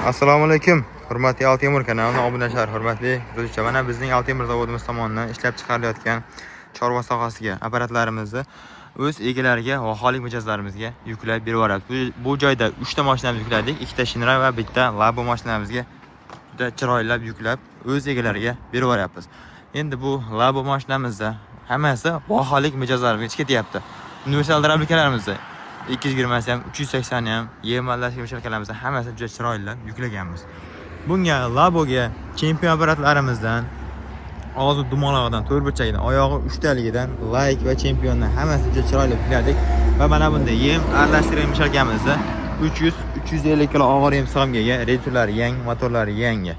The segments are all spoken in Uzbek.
Assalomu alaykum. Hurmatli Altemur kanalining obunachilar, hurmatli kuzatuvchilar. Mana bizning Altemur zavodimiz tomonidan ishlab chiqarilayotgan chorva sohasiga apparatlarimizni o'z egalariga va xolik mijozlarimizga yuklab berib yuboramiz. Bu joyda 3 ta mashinamizni yukladik, 2 ta Shinra va bitta Labo mashinamizga juda chiroylab yuklab o'z egalariga berib yuboryapmiz. Endi bu Labo mashinamizda hammasi xolik mijozlarimizga ketyapti. Universal drablikalarimizni 220 ham, 380 ham, yemalashgan sharkalarimizni hammasini juda chiroyli yuklaganmiz. Bunga Laboga chempion apparatlarimizdan, og'zi dumalog'idan, to'rtburchagidan, oyog'i 3 taligidan, like va chempiondan hammasini juda chiroyli yukladik va mana bunda yem aralashtirgan sharkamizni 300-350 kg og'ir yem sig'imga ega, radiatorlari yangi, motorlari yangi.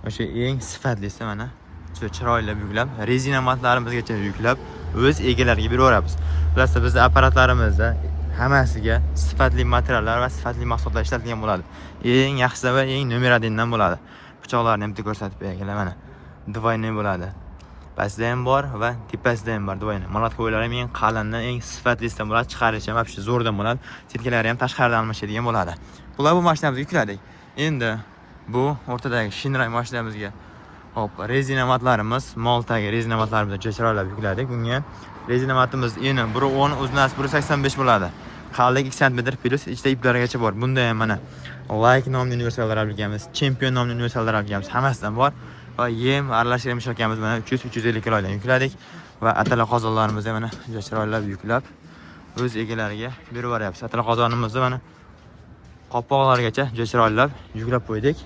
O'sha eng sifatlisi mana juda chiroyli yuklab, rezina matlarimizgacha yuklab o'z egalariga berib yuboramiz. Bilasizlar, bizning apparatlarimizda hammasiga sifatli materiallar va sifatli mahsulotlar ishlatilgan bo'ladi. Eng yaxshisi va eng nomer 1dan bo'ladi. Pichoqlarni ham ko'rsatib berganlar mana. Двойной bo'ladi. Pastda ham bor va tepasida ham bor двойной. Molotko'ylari ham eng qalindan, eng sifatlisidan bo'ladi. Chiqarish ham вообще zo'rdan bo'ladi. Sirkalari ham tashqaridan almashadigan bo'ladi. Bular bu mashinamizga yukladik. Endi bu o'rtadagi Shinra mashinamizga hop, rezina matlarimiz, Maltaga rezina matlarimizni juda chiroylab yukladik. Bunga rezina matimiz eni 1.10, o'znas 1.85 bo'ladi. Qallik 2 cm plus ichida iplarigacha bor. Bunda ham mana like nomli universal drablikalarimiz, champion nomli universal drablikalarimiz hammasidan bor va yem aralashtirgan sharkamiz mana 300-350 kilodan yukladik va atala qozonlarimizni mana juda chiroylab yuklab o'z egalariga berib yuboryapmiz. Atala qozonimizni mana qopqoqlargacha juda chiroylab yuklab qo'ydik.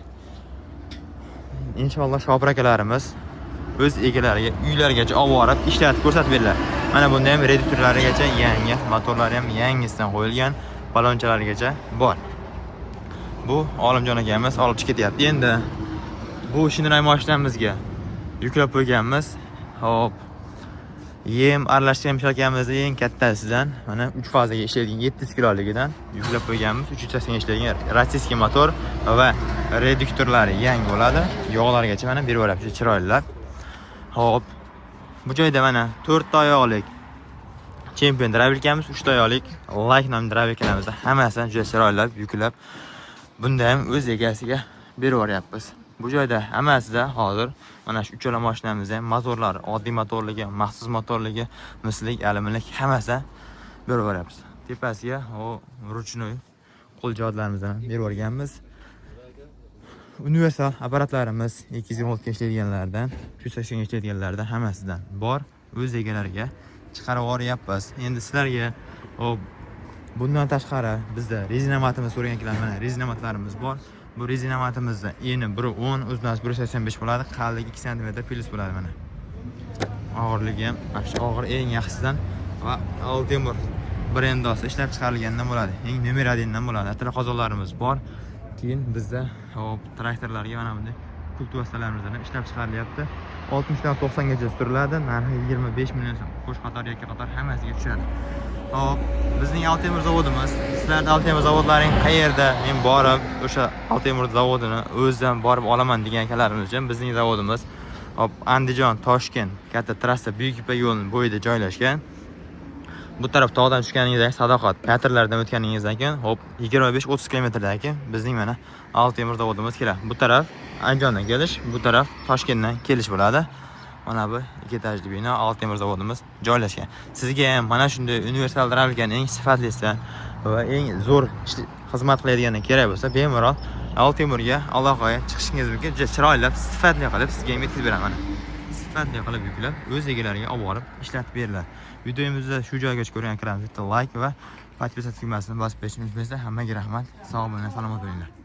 Inshaalloh shopir akalarimiz o'z egalariga uylarigacha olib borib ishlatib ko'rsatib beradilar. Mana bunda ham radiatorlarigacha yangi, motorlari ham yangisidan qo'yilgan, balonchalarigacha bor. Bu Olimjon akamiz olib chiqib ketyapti. Endi bu Shinra mashinamizga yuklab qo'yganmiz. Hop. Yem aralashtirgan sharkamizni eng kattasidan mana 3 fazaga ishlaydigan 700 kiloligidan yuklab qo'yganmiz. 380 ga ishlaydigan rossiyskiy motor va reduktorlari yangi bo'ladi. Yog'largacha mana berib yuboramiz, chiroylilar. Hop. Bu joyda mana 4 ta oyoqlik champion drablikalarimiz, 3 ta oyoqlik like nomli drablikalarimizni hammasini juda chiroylab yuklab bunda ham o'z egasiga berib yuboryapmiz. Bu joyda hammasida hozir mana shu uchala mashinamizda ham motorlar, oddiy motorligi, maxsus motorligi, mislik, alyuminlik hammasi berib yuboryapmiz. Tepasiga ruchnoy qo'l jihodlarimizdan berib yuborganmiz. Universal apparatlarimiz 220 ga ishlaydiganlardan, 380 ga ishlaydiganlardan hammasidan bor. O'z egalariga chiqarib yuboryapmiz. Endi sizlarga bundan tashqari bizda rezina matimiz so'raganlar, mana rezina matlarimiz bor. Bu rezina matimizda eni 1.10, uzunasi 1.85 bo'ladi, qallligi 2 cm plus bo'ladi mana. Og'irligi ham shu og'ir eng yaxshisidan va Altemur brendosi ishlab chiqarilgandan bo'ladi. Eng nomer 1dan bo'ladi. Atala qozonlarimiz bor. Keyin bizda traktorlarga mana bunday kultivasiyalarimizni ishlab chiqarilyapti. 60 dan 90 gacha suriladi. Narxi 25 million so'm. Qo'sh qator yoki qator hammasiga tushadi. Hop, bizning Altemur zavodimiz. Sizlar Altemur zavodlaring qayerda? Men borib o'sha Altemur zavodini o'zim borib olaman degan akalarimiz uchun bizning zavodimiz hop Andijon, Toshkent katta trassa Buyuk Ipak yo'lining bo'yida joylashgan. Bu taraf tog'dan tushganingizdan Sadoqat teatrlardan o'tganingizdan keyin hop 25-30 kilometrdan keyin bizning mana Altemur zavodimiz keladi. Bu taraf Andijondan kelish, bu taraf Toshkentdan kelish bo'ladi. Mana bu 2 etajli bino Altemur zavodimiz joylashgan. Sizga ham mana shunday universal drablikaning eng sifatlisi va eng zo'r xizmat qiladigan kerak bo'lsa, bemalol Altemurga aloqaga chiqishingiz mumkin. Juda chiroyli, sifatli qilib sizga yetkazib beraman. Sifatli qilib yuklab o'z egalariga olib borib ishlatib beriladi. Videomizni shu joygacha ko'rgan akalarimiz like va podpisatsiya tugmasini bosib qo'yishni unutmanglar. Hammaga rahmat. Sog' bo'ling, salomat bo'linglar.